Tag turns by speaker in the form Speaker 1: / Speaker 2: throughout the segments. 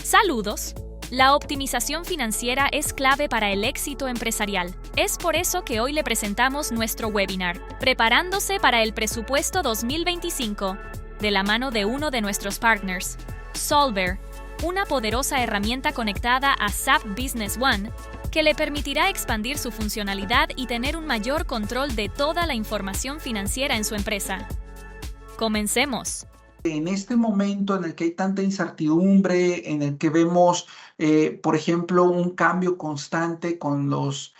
Speaker 1: Saludos. La optimización financiera es clave para el éxito empresarial. Es por eso que hoy le presentamos nuestro webinar, Preparándose para el Presupuesto 2025, de la mano de uno de nuestros partners, Solver, una poderosa herramienta conectada a SAP Business One que le permitirá expandir su funcionalidad y tener un mayor control de toda la información financiera en su empresa. Comencemos.
Speaker 2: En este momento en el que hay tanta incertidumbre, en el que vemos, por ejemplo, un cambio constante con los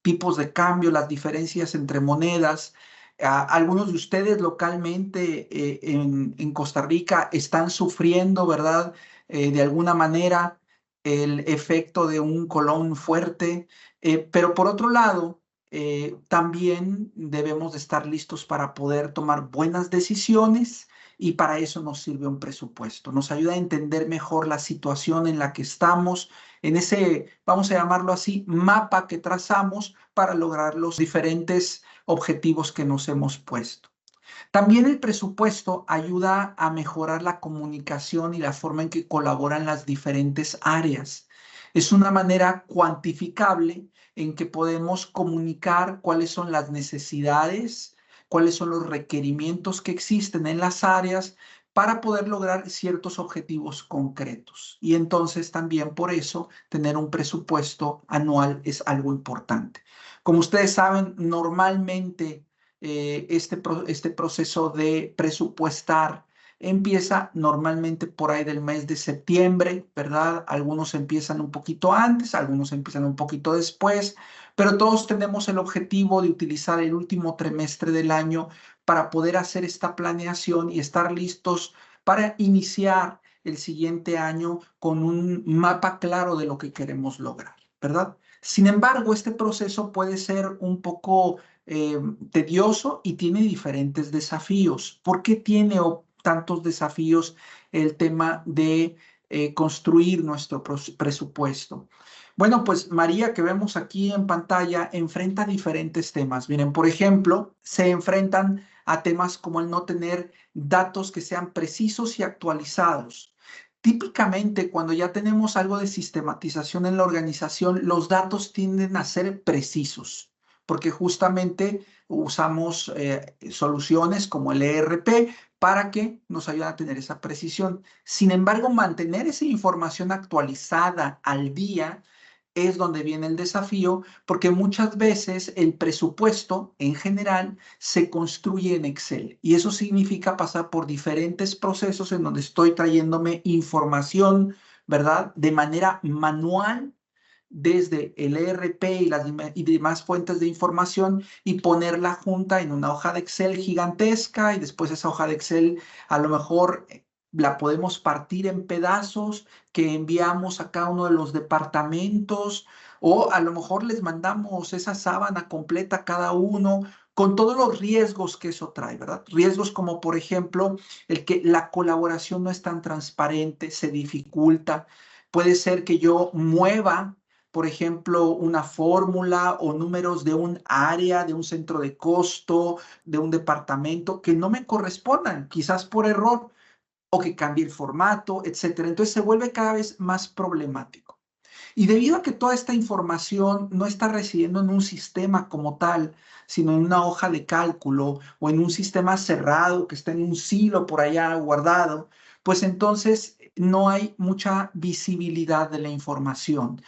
Speaker 2: tipos de cambio, las diferencias entre monedas, algunos de ustedes localmente en Costa Rica están sufriendo, ¿verdad? De alguna manera el efecto de un colón fuerte, pero por otro lado, también debemos de estar listos para poder tomar buenas decisiones. Y para eso nos sirve un presupuesto. Nos ayuda a entender mejor la situación en la que estamos, en ese, vamos a llamarlo así, mapa que trazamos para lograr los diferentes objetivos que nos hemos puesto. También el presupuesto ayuda a mejorar la comunicación y la forma en que colaboran las diferentes áreas. Es una manera cuantificable en que podemos comunicar cuáles son las necesidades, cuáles son los requerimientos que existen en las áreas para poder lograr ciertos objetivos concretos. Y entonces también por eso tener un presupuesto anual es algo importante. Como ustedes saben, normalmente este proceso de presupuestar empieza normalmente por ahí del mes de septiembre, ¿verdad? Algunos empiezan un poquito antes, algunos empiezan un poquito después, pero todos tenemos el objetivo de utilizar el último trimestre del año para poder hacer esta planeación y estar listos para iniciar el siguiente año con un mapa claro de lo que queremos lograr, ¿verdad? Sin embargo, este proceso puede ser un poco tedioso y tiene diferentes desafíos. ¿Por qué tiene tantos desafíos el tema de construir nuestro presupuesto? Bueno, pues María, que vemos aquí en pantalla, enfrenta diferentes temas. Miren, por ejemplo, se enfrentan a temas como el no tener datos que sean precisos y actualizados. Típicamente, cuando ya tenemos algo de sistematización en la organización, los datos tienden a ser precisos, porque justamente usamos soluciones como el ERP para que nos ayuden a tener esa precisión. Sin embargo, mantener esa información actualizada al día es donde viene el desafío, porque muchas veces el presupuesto en general se construye en Excel y eso significa pasar por diferentes procesos en donde estoy trayéndome información, ¿verdad? De manera manual desde el ERP y demás fuentes de información y ponerla junta en una hoja de Excel gigantesca y después esa hoja de Excel a lo mejor la podemos partir en pedazos que enviamos a cada uno de los departamentos o a lo mejor les mandamos esa sábana completa a cada uno con todos los riesgos que eso trae, ¿verdad? Riesgos como, por ejemplo, el que la colaboración no es tan transparente, se dificulta. Puede ser que yo mueva, por ejemplo, una fórmula o números de un área, de un centro de costo, de un departamento que no me correspondan, quizás por error, o que cambie el formato, etcétera. Entonces se vuelve cada vez más problemático. Y debido a que toda esta información no está residiendo en un sistema como tal, sino en una hoja de cálculo o en un sistema cerrado que está en un silo por allá guardado, pues entonces no hay mucha visibilidad de la información.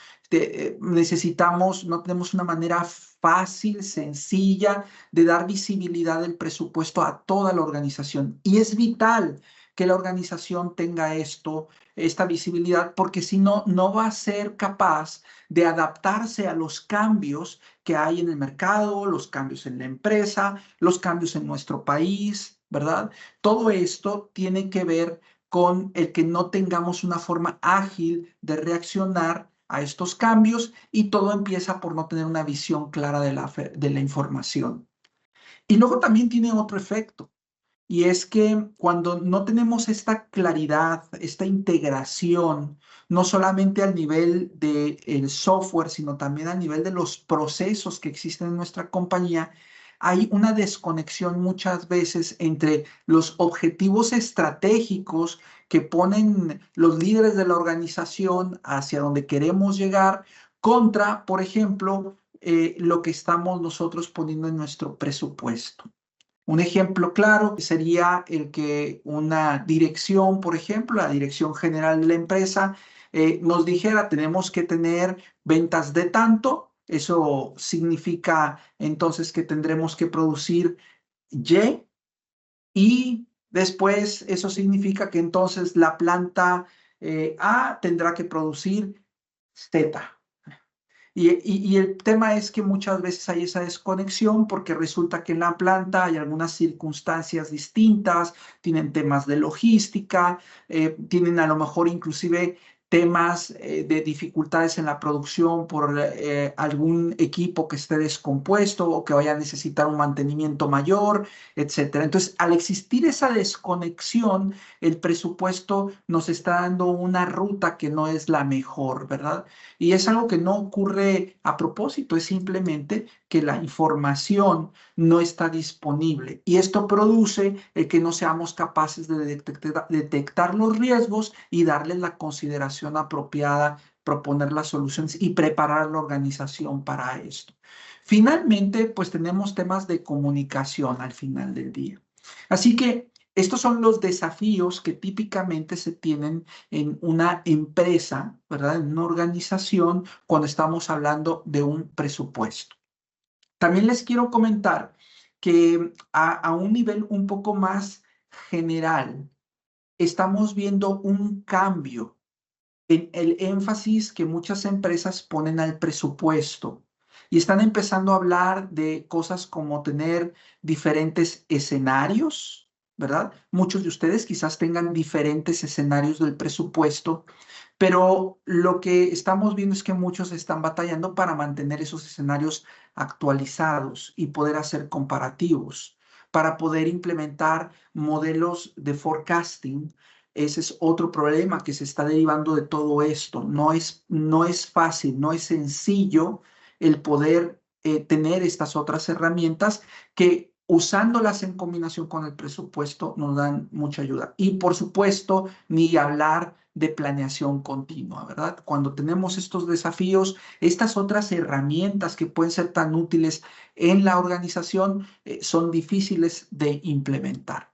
Speaker 2: No tenemos una manera fácil, sencilla de dar visibilidad del presupuesto a toda la organización. Y es vital que la organización tenga esta visibilidad, porque si no, no va a ser capaz de adaptarse a los cambios que hay en el mercado, los cambios en la empresa, los cambios en nuestro país, ¿verdad? Todo esto tiene que ver con el que no tengamos una forma ágil de reaccionar a estos cambios y todo empieza por no tener una visión clara de la información. Y luego también tiene otro efecto. Y es que cuando no tenemos esta claridad, esta integración, no solamente al nivel del software, sino también al nivel de los procesos que existen en nuestra compañía, hay una desconexión muchas veces entre los objetivos estratégicos que ponen los líderes de la organización hacia donde queremos llegar contra, por ejemplo, lo que estamos nosotros poniendo en nuestro presupuesto. Un ejemplo claro sería el que una dirección, por ejemplo, la dirección general de la empresa, nos dijera, tenemos que tener ventas de tanto. Eso significa entonces que tendremos que producir y después eso significa que entonces la planta A tendrá que producir Z. Y el tema es que muchas veces hay esa desconexión porque resulta que en la planta hay algunas circunstancias distintas, tienen temas de logística, tienen a lo mejor inclusive temas de dificultades en la producción por algún equipo que esté descompuesto o que vaya a necesitar un mantenimiento mayor, etcétera. Entonces, al existir esa desconexión, el presupuesto nos está dando una ruta que no es la mejor, ¿verdad? Y es algo que no ocurre a propósito, es simplemente que la información no está disponible. Y esto produce el que no seamos capaces de detectar los riesgos y darles la consideración apropiada, proponer las soluciones y preparar la organización para esto. Finalmente, pues tenemos temas de comunicación al final del día. Así que estos son los desafíos que típicamente se tienen en una empresa, ¿verdad? En una organización cuando estamos hablando de un presupuesto. También les quiero comentar que a un nivel un poco más general, estamos viendo un cambio en el énfasis que muchas empresas ponen al presupuesto y están empezando a hablar de cosas como tener diferentes escenarios, ¿verdad? Muchos de ustedes quizás tengan diferentes escenarios del presupuesto, pero lo que estamos viendo es que muchos están batallando para mantener esos escenarios actualizados y poder hacer comparativos, para poder implementar modelos de forecasting. Ese es otro problema que se está derivando de todo esto. No es fácil, no es sencillo el poder tener estas otras herramientas que usándolas en combinación con el presupuesto nos dan mucha ayuda. Y por supuesto, ni hablar de planeación continua, ¿verdad? Cuando tenemos estos desafíos, estas otras herramientas que pueden ser tan útiles en la organización son difíciles de implementar.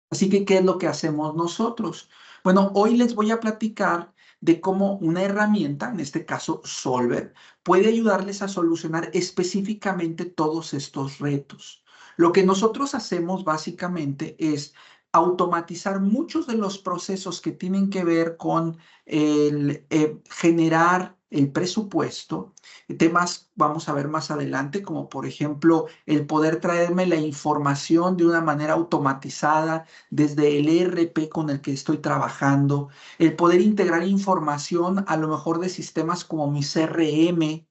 Speaker 2: Así que, ¿qué es lo que hacemos nosotros? Bueno, hoy les voy a platicar de cómo una herramienta, en este caso Solver, puede ayudarles a solucionar específicamente todos estos retos. Lo que nosotros hacemos básicamente es automatizar muchos de los procesos que tienen que ver con el generar el presupuesto, temas vamos a ver más adelante, como por ejemplo el poder traerme la información de una manera automatizada desde el ERP con el que estoy trabajando, el poder integrar información a lo mejor de sistemas como mi CRM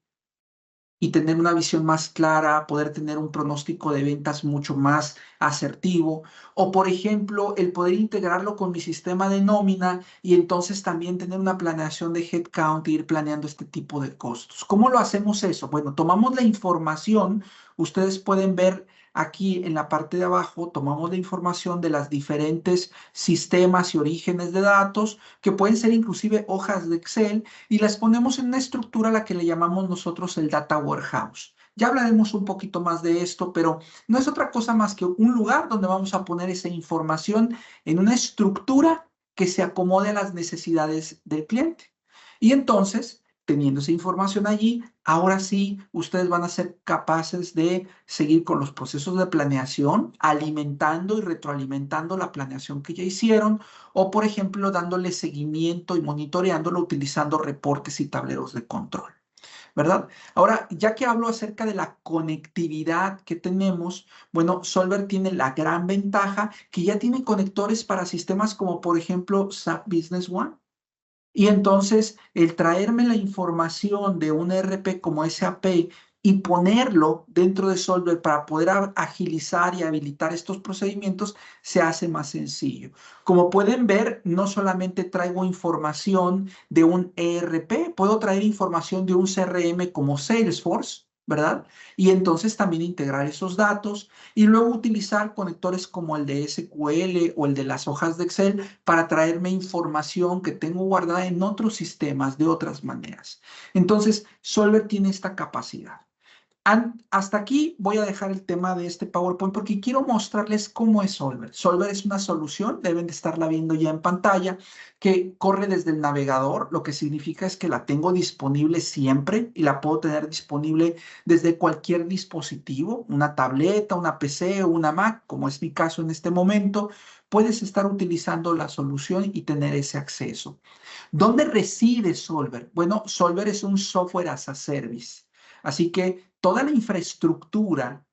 Speaker 2: y tener una visión más clara, poder tener un pronóstico de ventas mucho más asertivo, o por ejemplo, el poder integrarlo con mi sistema de nómina y entonces también tener una planeación de headcount e ir planeando este tipo de costos. ¿Cómo lo hacemos eso? Bueno, tomamos la información, ustedes pueden ver aquí en la parte de abajo, tomamos la información de las diferentes sistemas y orígenes de datos, que pueden ser inclusive hojas de Excel, y las ponemos en una estructura a la que le llamamos nosotros el Data Warehouse. Ya hablaremos un poquito más de esto, pero no es otra cosa más que un lugar donde vamos a poner esa información en una estructura que se acomode a las necesidades del cliente. Y entonces, teniendo esa información allí, ahora sí, ustedes van a ser capaces de seguir con los procesos de planeación, alimentando y retroalimentando la planeación que ya hicieron, o por ejemplo, dándole seguimiento y monitoreándolo utilizando reportes y tableros de control, ¿verdad? Ahora, ya que hablo acerca de la conectividad que tenemos, bueno, Solver tiene la gran ventaja que ya tiene conectores para sistemas como, por ejemplo, SAP Business One. Y entonces, el traerme la información de un ERP como SAP y ponerlo dentro de Solver para poder agilizar y habilitar estos procedimientos se hace más sencillo. Como pueden ver, no solamente traigo información de un ERP, puedo traer información de un CRM como Salesforce, ¿verdad? Y entonces también integrar esos datos y luego utilizar conectores como el de SQL o el de las hojas de Excel para traerme información que tengo guardada en otros sistemas de otras maneras. Entonces, Solver tiene esta capacidad. Hasta aquí voy a dejar el tema de este PowerPoint porque quiero mostrarles cómo es Solver. Solver es una solución, deben de estarla viendo ya en pantalla, que corre desde el navegador, lo que significa es que la tengo disponible siempre y la puedo tener disponible desde cualquier dispositivo, una tableta, una PC o una Mac, como es mi caso en este momento. Puedes estar utilizando la solución y tener ese acceso. ¿Dónde reside Solver? Bueno, Solver es un software as a service. Así que toda la infraestructura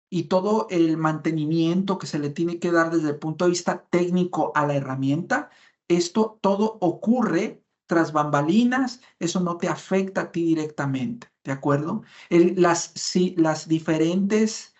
Speaker 2: y todo el mantenimiento que se le tiene que dar desde el punto de vista técnico a la herramienta, esto todo ocurre tras bambalinas, eso no te afecta a ti directamente, ¿de acuerdo? Las diferentes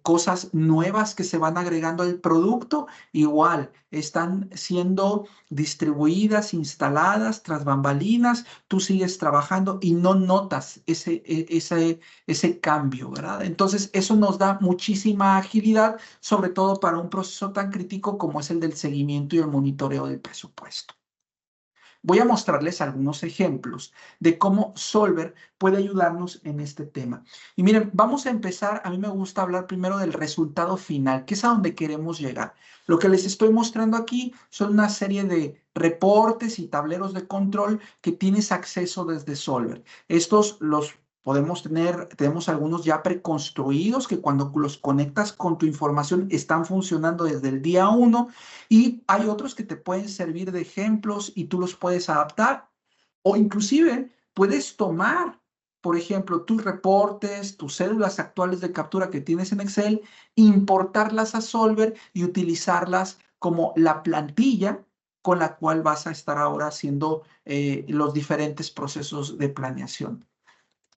Speaker 2: cosas nuevas que se van agregando al producto, igual, están siendo distribuidas, instaladas tras bambalinas, tú sigues trabajando y no notas ese cambio, ¿verdad? Entonces, eso nos da muchísima agilidad, sobre todo para un proceso tan crítico como es el del seguimiento y el monitoreo del presupuesto. Voy a mostrarles algunos ejemplos de cómo Solver puede ayudarnos en este tema. Y miren, vamos a empezar, a mí me gusta hablar primero del resultado final, que es a donde queremos llegar. Lo que les estoy mostrando aquí son una serie de reportes y tableros de control que tienes acceso desde Solver. Estos los podemos tener, tenemos algunos ya preconstruidos que cuando los conectas con tu información están funcionando desde el día 1 y hay otros que te pueden servir de ejemplos y tú los puedes adaptar o inclusive puedes tomar, por ejemplo, tus reportes, tus cédulas actuales de captura que tienes en Excel, importarlas a Solver y utilizarlas como la plantilla con la cual vas a estar ahora haciendo los diferentes procesos de planeación.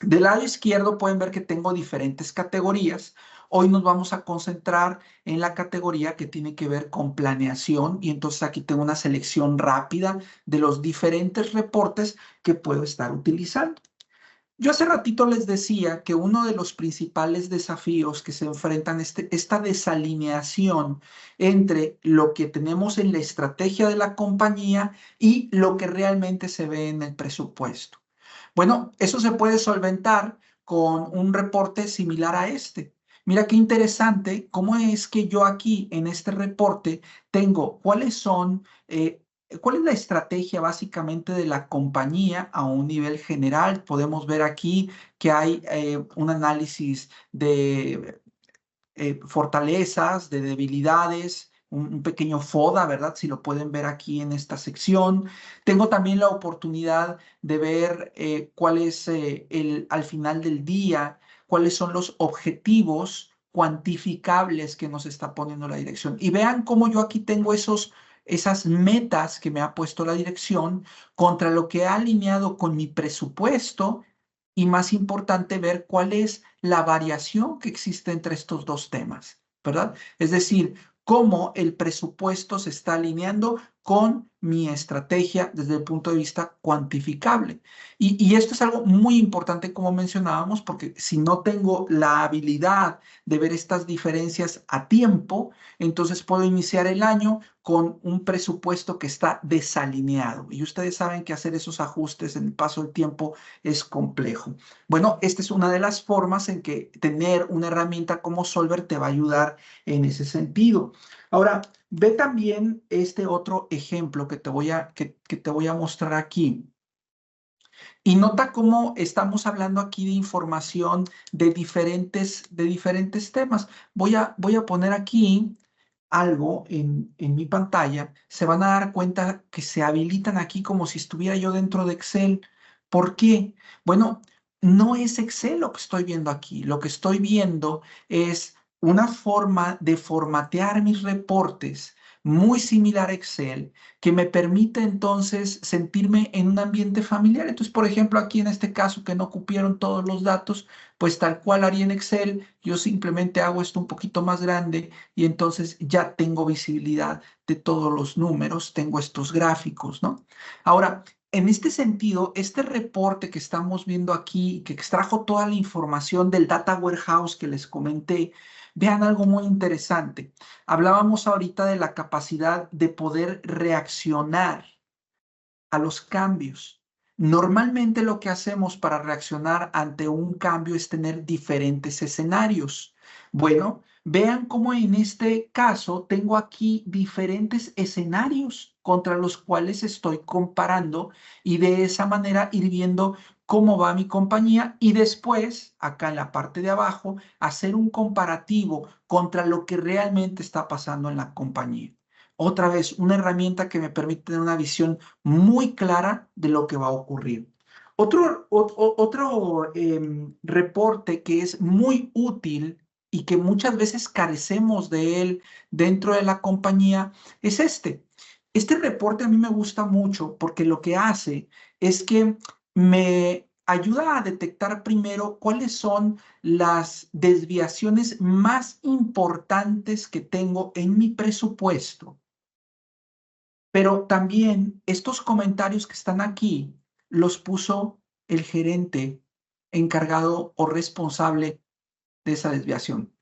Speaker 2: Del lado izquierdo pueden ver que tengo diferentes categorías. Hoy nos vamos a concentrar en la categoría que tiene que ver con planeación y entonces aquí tengo una selección rápida de los diferentes reportes que puedo estar utilizando. Yo hace ratito les decía que uno de los principales desafíos que se enfrentan es esta desalineación entre lo que tenemos en la estrategia de la compañía y lo que realmente se ve en el presupuesto. Bueno, eso se puede solventar con un reporte similar a este. Mira qué interesante cómo es que yo aquí en este reporte tengo cuál es la estrategia básicamente de la compañía a un nivel general. Podemos ver aquí que hay un análisis de fortalezas, de debilidades, un pequeño FODA, ¿verdad? Si lo pueden ver aquí en esta sección. Tengo también la oportunidad de ver cuál es al final del día, cuáles son los objetivos cuantificables que nos está poniendo la dirección. Y vean cómo yo aquí tengo esas metas que me ha puesto la dirección contra lo que ha alineado con mi presupuesto y más importante ver cuál es la variación que existe entre estos dos temas, ¿verdad? Es decir, cómo el presupuesto se está alineando con mi estrategia desde el punto de vista cuantificable. Y esto es algo muy importante, como mencionábamos, porque si no tengo la habilidad de ver estas diferencias a tiempo, entonces puedo iniciar el año con un presupuesto que está desalineado. Y ustedes saben que hacer esos ajustes en el paso del tiempo es complejo. Bueno, esta es una de las formas en que tener una herramienta como Solver te va a ayudar en ese sentido. Ahora, ve también este otro ejemplo que te voy a mostrar aquí. Y nota cómo estamos hablando aquí de información de diferentes temas. Voy a poner aquí algo en mi pantalla. Se van a dar cuenta que se habilitan aquí como si estuviera yo dentro de Excel. ¿Por qué? Bueno, no es Excel lo que estoy viendo aquí. Lo que estoy viendo es una forma de formatear mis reportes muy similar a Excel, que me permite entonces sentirme en un ambiente familiar. Entonces, por ejemplo, aquí en este caso que no cupieron todos los datos, pues tal cual haría en Excel, yo simplemente hago esto un poquito más grande y entonces ya tengo visibilidad de todos los números, tengo estos gráficos, ¿no? Ahora, en este sentido, este reporte que estamos viendo aquí, que extrajo toda la información del Data Warehouse que les comenté, vean algo muy interesante. Hablábamos ahorita de la capacidad de poder reaccionar a los cambios. Normalmente lo que hacemos para reaccionar ante un cambio es tener diferentes escenarios. Bueno, vean cómo en este caso tengo aquí diferentes escenarios contra los cuales estoy comparando y de esa manera ir viendo cómo va mi compañía y después, acá en la parte de abajo, hacer un comparativo contra lo que realmente está pasando en la compañía. Otra vez, una herramienta que me permite tener una visión muy clara de lo que va a ocurrir. Otro reporte que es muy útil y que muchas veces carecemos de él dentro de la compañía es este. Este reporte a mí me gusta mucho porque lo que hace es que me ayuda a detectar primero cuáles son las desviaciones más importantes que tengo en mi presupuesto. Pero también estos comentarios que están aquí los puso el gerente encargado o responsable de esa desviación.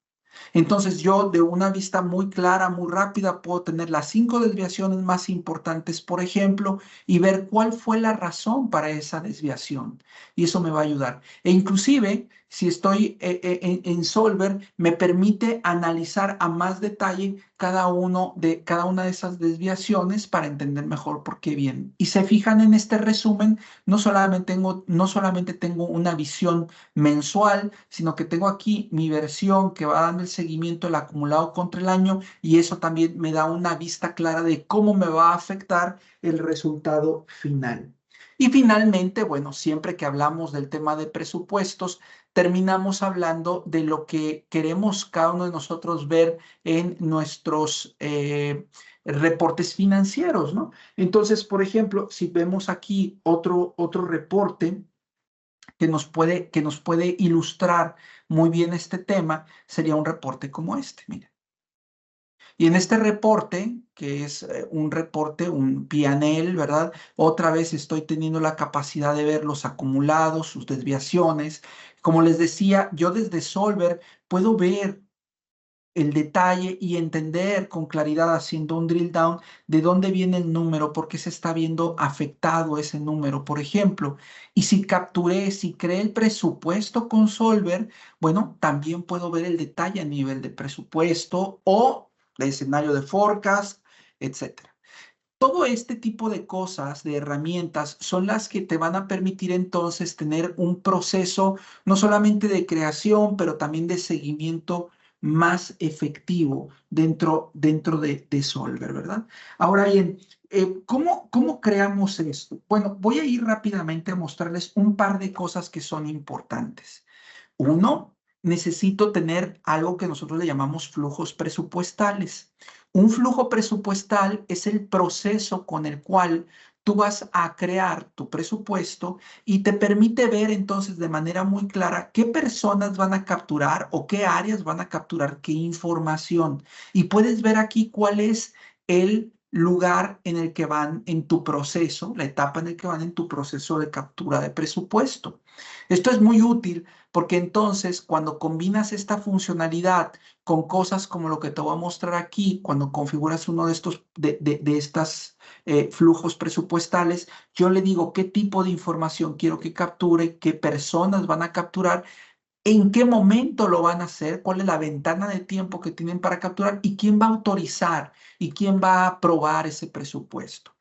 Speaker 2: Entonces yo de una vista muy clara, muy rápida, puedo tener las 5 desviaciones más importantes, por ejemplo, y ver cuál fue la razón para esa desviación. Y eso me va a ayudar. E inclusive, si estoy en Solver, me permite analizar a más detalle cada una de esas desviaciones para entender mejor por qué vienen. Y se fijan en este resumen, no solamente tengo una visión mensual, sino que tengo aquí mi versión que va dando el seguimiento del acumulado contra el año y eso también me da una vista clara de cómo me va a afectar el resultado final. Y finalmente, bueno, siempre que hablamos del tema de presupuestos, terminamos hablando de lo que queremos cada uno de nosotros ver en nuestros reportes financieros, ¿no? Entonces, por ejemplo, si vemos aquí otro reporte que nos puede ilustrar muy bien este tema, sería un reporte como este, mira. Y en este reporte, que es un reporte, un P&L, ¿verdad? Otra vez estoy teniendo la capacidad de ver los acumulados, sus desviaciones. Como les decía, yo desde Solver puedo ver el detalle y entender con claridad haciendo un drill down de dónde viene el número, por qué se está viendo afectado ese número, por ejemplo. Y si creé el presupuesto con Solver, bueno, también puedo ver el detalle a nivel de presupuesto o de escenario de forecast, etcétera. Todo este tipo de cosas, de herramientas, son las que te van a permitir entonces tener un proceso no solamente de creación, pero también de seguimiento más efectivo dentro de Solver, ¿verdad? Ahora bien, ¿cómo creamos esto? Bueno, voy a ir rápidamente a mostrarles un par de cosas que son importantes. Uno, necesito tener algo que nosotros le llamamos flujos presupuestales. Un flujo presupuestal es el proceso con el cual tú vas a crear tu presupuesto y te permite ver entonces de manera muy clara qué personas van a capturar o qué áreas van a capturar qué información. Y puedes ver aquí cuál es el lugar en el que van en tu proceso, la etapa en el que van en tu proceso de captura de presupuesto. Esto es muy útil porque entonces cuando combinas esta funcionalidad con cosas como lo que te voy a mostrar aquí, cuando configuras uno de estos flujos presupuestales, yo le digo qué tipo de información quiero que capture, qué personas van a capturar, en qué momento lo van a hacer, cuál es la ventana de tiempo que tienen para capturar y quién va a autorizar y quién va a aprobar ese presupuesto.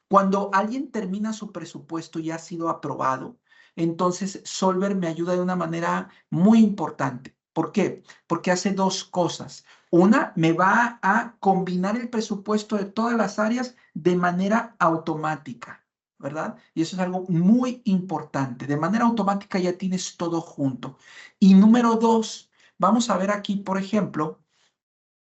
Speaker 2: Cuando alguien termina su presupuesto y ha sido aprobado, entonces Solver me ayuda de una manera muy importante. ¿Por qué? Porque hace dos cosas. Una, me va a combinar el presupuesto de todas las áreas de manera automática, ¿verdad? Y eso es algo muy importante. De manera automática ya tienes todo junto. Y número dos, vamos a ver aquí, por ejemplo,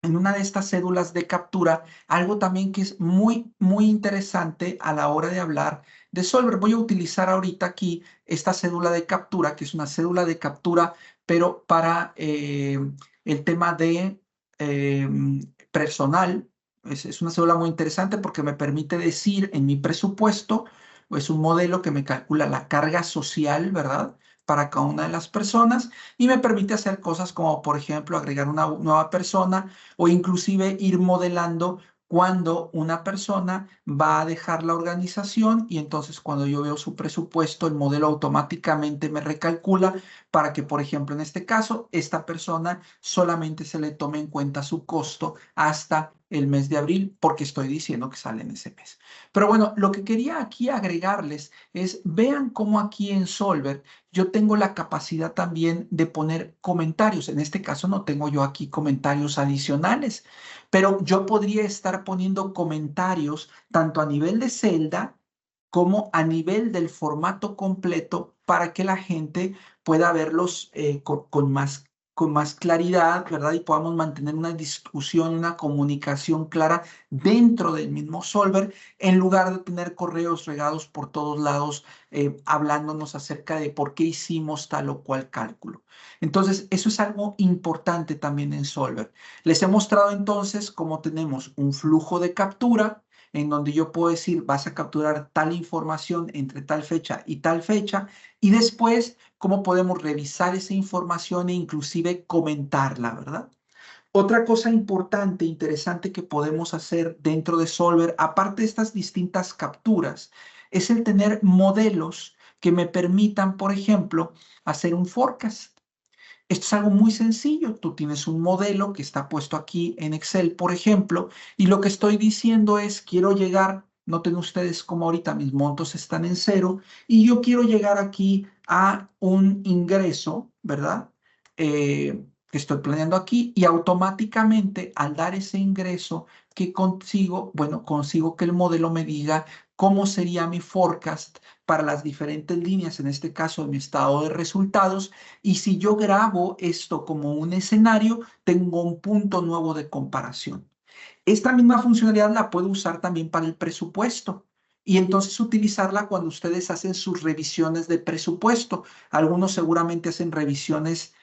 Speaker 2: en una de estas cédulas de captura, algo también que es muy, muy interesante a la hora de hablar de Solver. Voy a utilizar ahorita aquí esta cédula de captura, que es una cédula de captura, pero para el tema de eh, personal. Es una cédula muy interesante porque me permite decir en mi presupuesto, es un modelo que me calcula la carga social, ¿verdad? Para cada una de las personas y me permite hacer cosas como, por ejemplo, agregar una nueva persona o inclusive ir modelando cuando una persona va a dejar la organización y entonces cuando yo veo su presupuesto, el modelo automáticamente me recalcula para que, por ejemplo, en este caso, esta persona solamente se le tome en cuenta su costo hasta el mes de abril, porque estoy diciendo que sale en ese mes. Pero bueno, lo que quería aquí agregarles es, vean cómo aquí en Solver yo tengo la capacidad también de poner comentarios. En este caso no tengo yo aquí comentarios adicionales, pero yo podría estar poniendo comentarios tanto a nivel de celda como a nivel del formato completo para que la gente pueda verlos con más claridad, ¿verdad? Y podamos mantener una discusión, una comunicación clara dentro del mismo solver, en lugar de tener correos regados por todos lados, hablándonos acerca de por qué hicimos tal o cual cálculo. Entonces, eso es algo importante también en Solver. Les he mostrado entonces cómo tenemos un flujo de captura, en donde yo puedo decir, vas a capturar tal información entre tal fecha y tal fecha, y después cómo podemos revisar esa información e inclusive comentarla, ¿verdad? Otra cosa importante, interesante que podemos hacer dentro de Solver, aparte de estas distintas capturas, es el tener modelos que me permitan, por ejemplo, hacer un forecast. Esto es algo muy sencillo. Tú tienes un modelo que está puesto aquí en Excel, por ejemplo, y lo que estoy diciendo es, quiero llegar, noten ustedes cómo ahorita mis montos están en cero, y yo quiero llegar aquí a un ingreso, ¿verdad? Que estoy planeando aquí, y automáticamente al dar ese ingreso, que consigo? Bueno, consigo que el modelo me diga cómo sería mi forecast para las diferentes líneas, en este caso mi estado de resultados, y si yo grabo esto como un escenario, tengo un punto nuevo de comparación. Esta misma funcionalidad la puedo usar también para el presupuesto. Y entonces utilizarla cuando ustedes hacen sus revisiones de presupuesto. Algunos seguramente hacen revisiones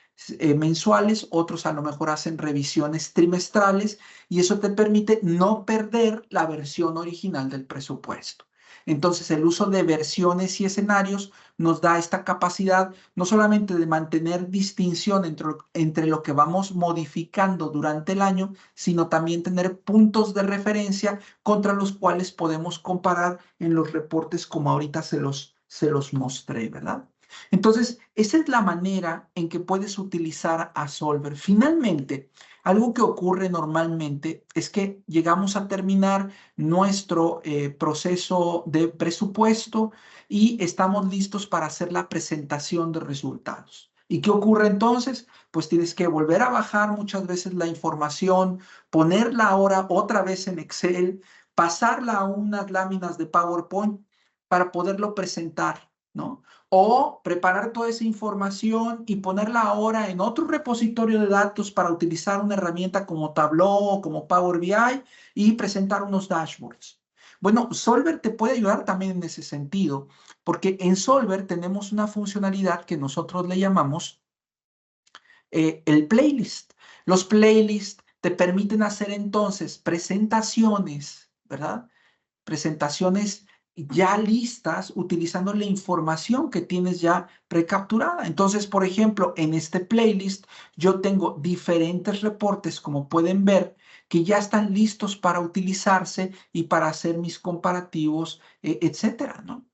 Speaker 2: mensuales, otros a lo mejor hacen revisiones trimestrales y eso te permite no perder la versión original del presupuesto. Entonces, el uso de versiones y escenarios nos da esta capacidad no solamente de mantener distinción entre lo que vamos modificando durante el año, sino también tener puntos de referencia contra los cuales podemos comparar en los reportes como ahorita se los mostré, ¿verdad? Entonces, esa es la manera en que puedes utilizar a Solver. Finalmente, algo que ocurre normalmente es que llegamos a terminar nuestro proceso de presupuesto y estamos listos para hacer la presentación de resultados. ¿Y qué ocurre entonces? Pues tienes que volver a bajar muchas veces la información, ponerla ahora otra vez en Excel, pasarla a unas láminas de PowerPoint para poderlo presentar, ¿no? O preparar toda esa información y ponerla ahora en otro repositorio de datos para utilizar una herramienta como Tableau o como Power BI y presentar unos dashboards. Bueno, Solver te puede ayudar también en ese sentido, porque en Solver tenemos una funcionalidad que nosotros le llamamos el playlist. Los playlists te permiten hacer entonces presentaciones, ¿verdad? Presentaciones ya listas utilizando la información que tienes ya precapturada. Entonces, por ejemplo, en este playlist yo tengo diferentes reportes, como pueden ver, que ya están listos para utilizarse y para hacer mis comparativos, etcétera, ¿no?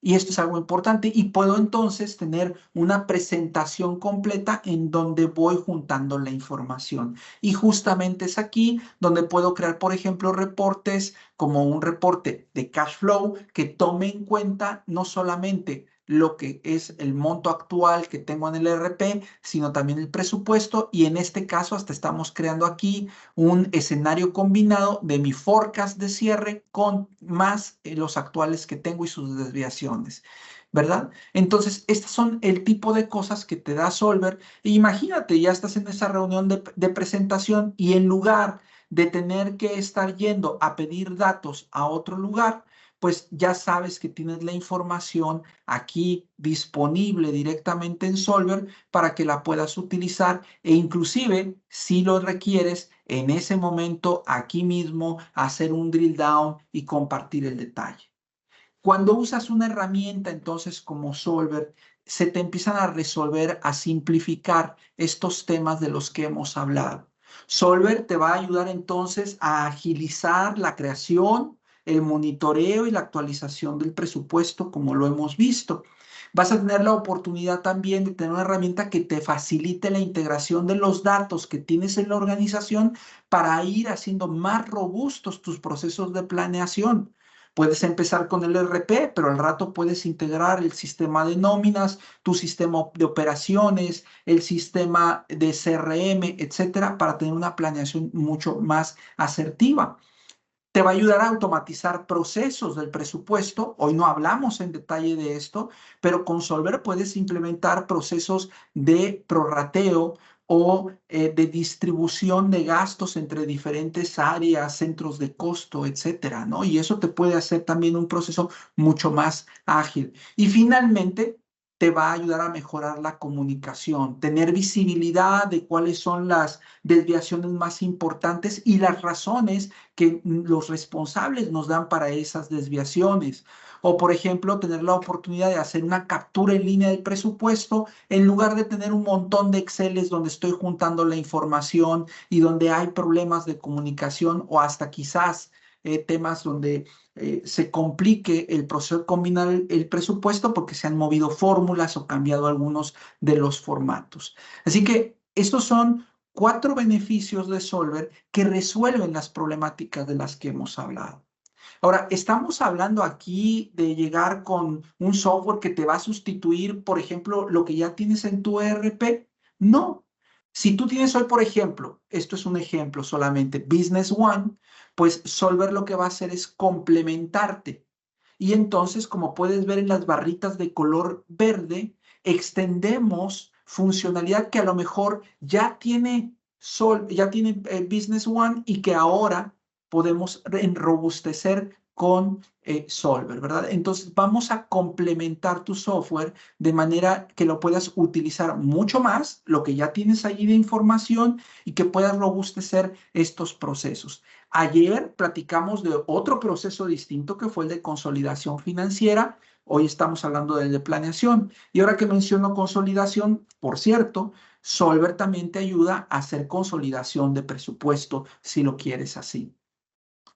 Speaker 2: Y esto es algo importante y puedo entonces tener una presentación completa en donde voy juntando la información. Y justamente es aquí donde puedo crear, por ejemplo, reportes como un reporte de cash flow que tome en cuenta no solamente lo que es el monto actual que tengo en el ERP, sino también el presupuesto, y en este caso hasta estamos creando aquí un escenario combinado de mi forecast de cierre con más los actuales que tengo y sus desviaciones, ¿verdad? Entonces, estas son el tipo de cosas que te da Solver. E imagínate, ya estás en esa reunión de presentación y en lugar de tener que estar yendo a pedir datos a otro lugar, pues ya sabes que tienes la información aquí disponible directamente en Solver para que la puedas utilizar e inclusive si lo requieres en ese momento aquí mismo hacer un drill down y compartir el detalle. Cuando usas una herramienta entonces como Solver, se te empiezan a resolver, a simplificar estos temas de los que hemos hablado. Solver te va a ayudar entonces a agilizar la creación, el monitoreo y la actualización del presupuesto, como lo hemos visto. Vas a tener la oportunidad también de tener una herramienta que te facilite la integración de los datos que tienes en la organización para ir haciendo más robustos tus procesos de planeación. Puedes empezar con el ERP, pero al rato puedes integrar el sistema de nóminas, tu sistema de operaciones, el sistema de CRM, etcétera, para tener una planeación mucho más asertiva. Te va a ayudar a automatizar procesos del presupuesto. Hoy no hablamos en detalle de esto, pero con Solver puedes implementar procesos de prorrateo o de distribución de gastos entre diferentes áreas, centros de costo, etcétera, ¿no? Y eso te puede hacer también un proceso mucho más ágil. Y finalmente, te va a ayudar a mejorar la comunicación, tener visibilidad de cuáles son las desviaciones más importantes y las razones que los responsables nos dan para esas desviaciones. O, por ejemplo, tener la oportunidad de hacer una captura en línea del presupuesto en lugar de tener un montón de Exceles donde estoy juntando la información y donde hay problemas de comunicación o hasta quizás temas donde se complique el proceso de combinar el presupuesto porque se han movido fórmulas o cambiado algunos de los formatos. Así que estos son 4 beneficios de Solver que resuelven las problemáticas de las que hemos hablado. Ahora, ¿estamos hablando aquí de llegar con un software que te va a sustituir, por ejemplo, lo que ya tienes en tu ERP? No. Si tú tienes hoy, por ejemplo, esto es un ejemplo solamente, Business One, pues Solver lo que va a hacer es complementarte. Y entonces, como puedes ver en las barritas de color verde, extendemos funcionalidad que a lo mejor ya tiene Business One y que ahora podemos enrobustecer con Solver, ¿verdad? Entonces vamos a complementar tu software de manera que lo puedas utilizar mucho más, lo que ya tienes allí de información y que puedas robustecer estos procesos. Ayer platicamos de otro proceso distinto que fue el de consolidación financiera. Hoy estamos hablando del de planeación. Y ahora que menciono consolidación, por cierto, Solver también te ayuda a hacer consolidación de presupuesto si lo quieres así.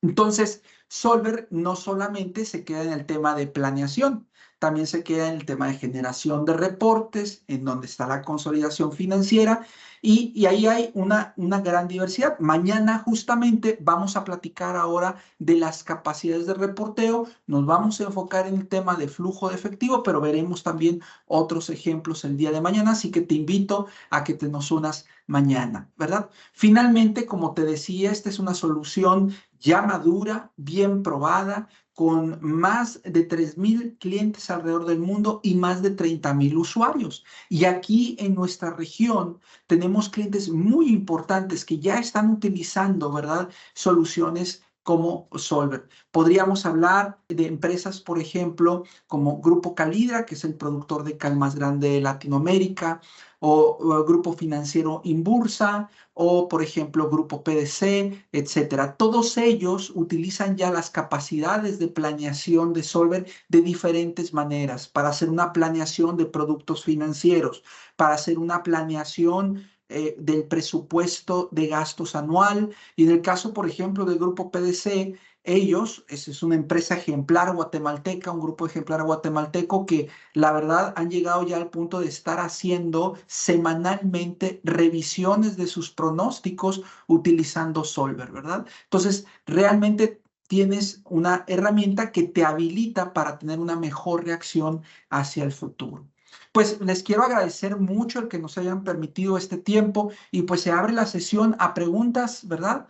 Speaker 2: Entonces, Solver no solamente se queda en el tema de planeación, también se queda en el tema de generación de reportes, en donde está la consolidación financiera, y ahí hay una gran diversidad. Mañana justamente vamos a platicar ahora de las capacidades de reporteo, nos vamos a enfocar en el tema de flujo de efectivo, pero veremos también otros ejemplos el día de mañana, así que te invito a que te nos unas mañana, ¿verdad? Finalmente, como te decía, esta es una solución ya madura, bien probada, con más de 3,000 clientes alrededor del mundo y más de 30,000 usuarios. Y aquí en nuestra región tenemos clientes muy importantes que ya están utilizando, ¿verdad?, soluciones como Solver. Podríamos hablar de empresas, por ejemplo, como Grupo Calidra, que es el productor de cal más grande de Latinoamérica, o Grupo Financiero Inbursa, o por ejemplo Grupo PDC, etcétera. Todos ellos utilizan ya las capacidades de planeación de Solver de diferentes maneras, para hacer una planeación de productos financieros, para hacer una planeación del presupuesto de gastos anual. Y en el caso, por ejemplo, del Grupo PDC, ellos, es una empresa ejemplar guatemalteca, un grupo ejemplar guatemalteco que la verdad han llegado ya al punto de estar haciendo semanalmente revisiones de sus pronósticos utilizando Solver, ¿verdad? Entonces, realmente tienes una herramienta que te habilita para tener una mejor reacción hacia el futuro. Pues les quiero agradecer mucho el que nos hayan permitido este tiempo y pues se abre la sesión a preguntas, ¿verdad?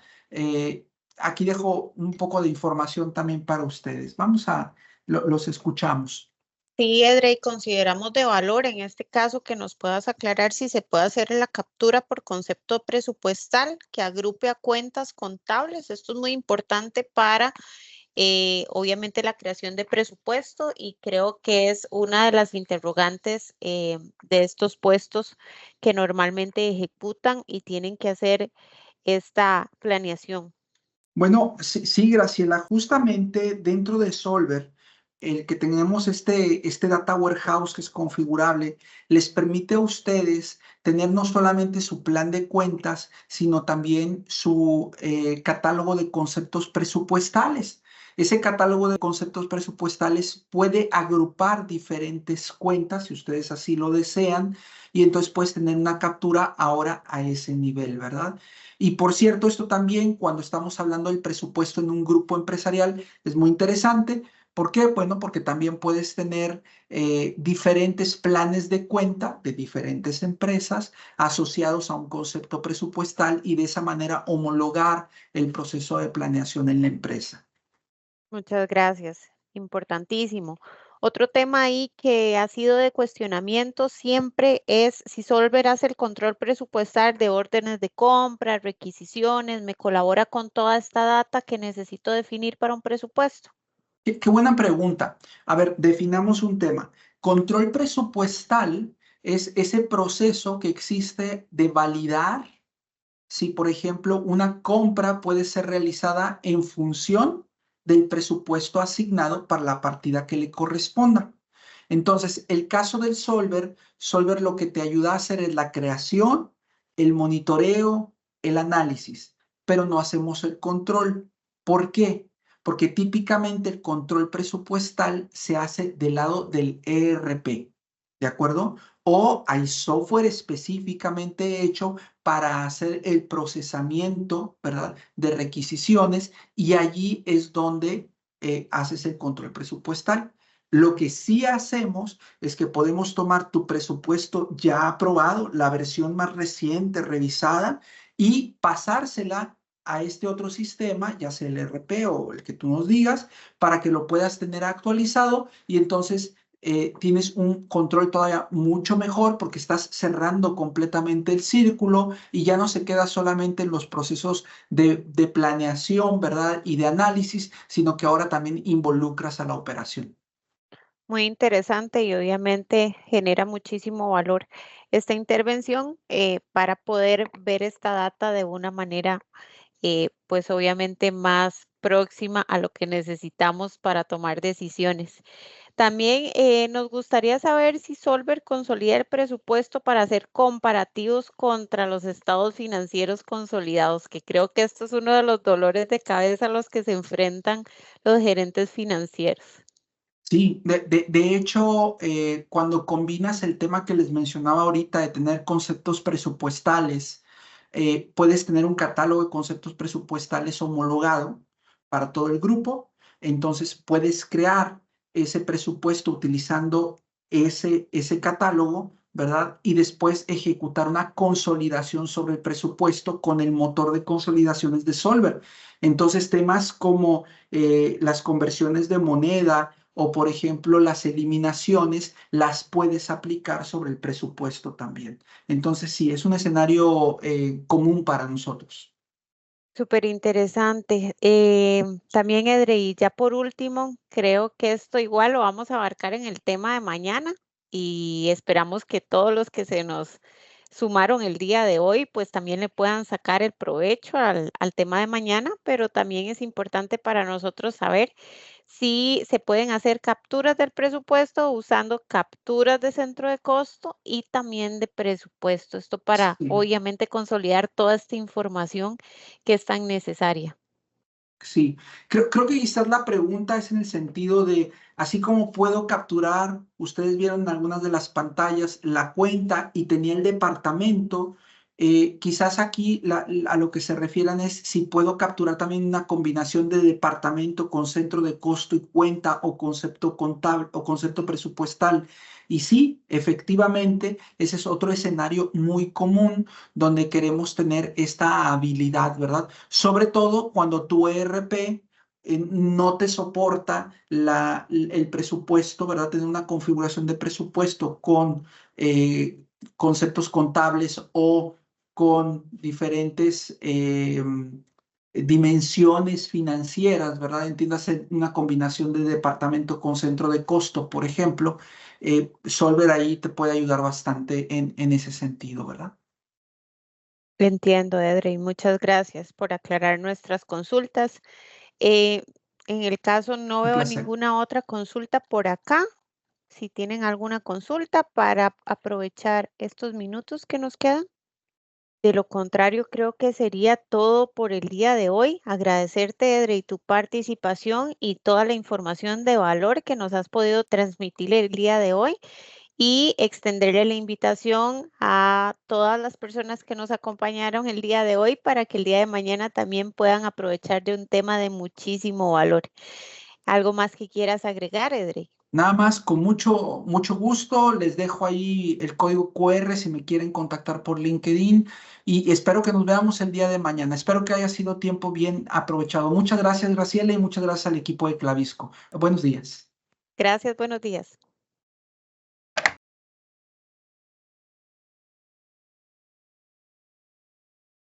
Speaker 2: Aquí dejo un poco de información también para ustedes. Los escuchamos.
Speaker 3: Sí, Edrey, consideramos de valor en este caso que nos puedas aclarar si se puede hacer la captura por concepto presupuestal que agrupe a cuentas contables. Esto es muy importante para, obviamente, la creación de presupuesto y creo que es una de las interrogantes de estos puestos que normalmente ejecutan y tienen que hacer esta planeación.
Speaker 2: Bueno, sí, Graciela, justamente dentro de Solver, el que tenemos este Data Warehouse que es configurable, les permite a ustedes tener no solamente su plan de cuentas, sino también su catálogo de conceptos presupuestales. Ese catálogo de conceptos presupuestales puede agrupar diferentes cuentas, si ustedes así lo desean, y entonces puedes tener una captura ahora a ese nivel, ¿verdad? Y por cierto, esto también cuando estamos hablando del presupuesto en un grupo empresarial es muy interesante. ¿Por qué? Bueno, porque también puedes tener diferentes planes de cuenta de diferentes empresas asociados a un concepto presupuestal y de esa manera homologar el proceso de planeación en la empresa.
Speaker 3: Muchas gracias, importantísimo. Otro tema ahí que ha sido de cuestionamiento siempre es si Solver hace el control presupuestal de órdenes de compra, requisiciones, me colabora con toda esta data que necesito definir para un presupuesto.
Speaker 2: Qué buena pregunta. A ver, definamos un tema. Control presupuestal es ese proceso que existe de validar si, por ejemplo, una compra puede ser realizada en función del presupuesto asignado para la partida que le corresponda. Entonces, el caso del Solver lo que te ayuda a hacer es la creación, el monitoreo, el análisis, pero no hacemos el control. ¿Por qué? Porque típicamente el control presupuestal se hace del lado del ERP, ¿de acuerdo? O hay software específicamente hecho para hacer el procesamiento, ¿verdad?, de requisiciones y allí es donde haces el control presupuestal. Lo que sí hacemos es que podemos tomar tu presupuesto ya aprobado, la versión más reciente, revisada, y pasársela a este otro sistema, ya sea el RP o el que tú nos digas, para que lo puedas tener actualizado y entonces tienes un control todavía mucho mejor porque estás cerrando completamente el círculo y ya no se queda solamente en los procesos de planeación, ¿verdad? Y de análisis, sino que ahora también involucras a la operación.
Speaker 3: Muy interesante y obviamente genera muchísimo valor esta intervención para poder ver esta data de una manera, pues obviamente más próxima a lo que necesitamos para tomar decisiones. También nos gustaría saber si Solver consolida el presupuesto para hacer comparativos contra los estados financieros consolidados, que creo que esto es uno de los dolores de cabeza a los que se enfrentan los gerentes financieros.
Speaker 2: Sí, de hecho, cuando combinas el tema que les mencionaba ahorita de tener conceptos presupuestales, puedes tener un catálogo de conceptos presupuestales homologado para todo el grupo. Entonces, puedes crear ese presupuesto utilizando ese catálogo, ¿verdad? Y después ejecutar una consolidación sobre el presupuesto con el motor de consolidaciones de Solver. Entonces, temas como las conversiones de moneda, o, por ejemplo, las eliminaciones las puedes aplicar sobre el presupuesto también. Entonces, sí, es un escenario común para nosotros.
Speaker 3: Súper interesante. También, Edre, y ya por último, creo que esto igual lo vamos a abarcar en el tema de mañana y esperamos que todos los que se nos sumaron el día de hoy, pues también le puedan sacar el provecho al tema de mañana, pero también es importante para nosotros saber si se pueden hacer capturas del presupuesto usando capturas de centro de costo y también de presupuesto. Esto para
Speaker 2: Sí.
Speaker 3: obviamente consolidar toda esta información que es tan necesaria.
Speaker 2: Sí, creo que quizás la pregunta es en el sentido de, así como puedo capturar, ustedes vieron en algunas de las pantallas la cuenta y tenía el departamento, Quizás aquí a lo que se refieran es si puedo capturar también una combinación de departamento con centro de costo y cuenta o concepto contable o concepto presupuestal. Y sí, efectivamente, ese es otro escenario muy común donde queremos tener esta habilidad, ¿verdad? Sobre todo cuando tu ERP no te soporta el presupuesto, ¿verdad? Tener una configuración de presupuesto con conceptos contables o con diferentes dimensiones financieras, ¿verdad? Entiéndase una combinación de departamento con centro de costo, por ejemplo. Solver ahí te puede ayudar bastante en ese sentido, ¿verdad?
Speaker 3: Entiendo, Edrey. Muchas gracias por aclarar nuestras consultas. Eh, en el caso, no
Speaker 2: Un
Speaker 3: veo
Speaker 2: placer.
Speaker 3: ninguna otra consulta por acá. Si tienen alguna consulta para aprovechar estos minutos que nos quedan. De lo contrario, creo que sería todo por el día de hoy. Agradecerte, Edrey, tu participación y toda la información de valor que nos has podido transmitir el día de hoy y extenderle la invitación a todas las personas que nos acompañaron el día de hoy para que el día de mañana también puedan aprovechar de un tema de muchísimo valor. ¿Algo más que quieras agregar, Edrey?
Speaker 2: Nada más, con mucho gusto, les dejo ahí el código QR si me quieren contactar por LinkedIn y espero que nos veamos el día de mañana. Espero que haya sido tiempo bien aprovechado. Muchas gracias, Graciela, y muchas gracias al equipo de Clavisco. Buenos días.
Speaker 3: Gracias, buenos días.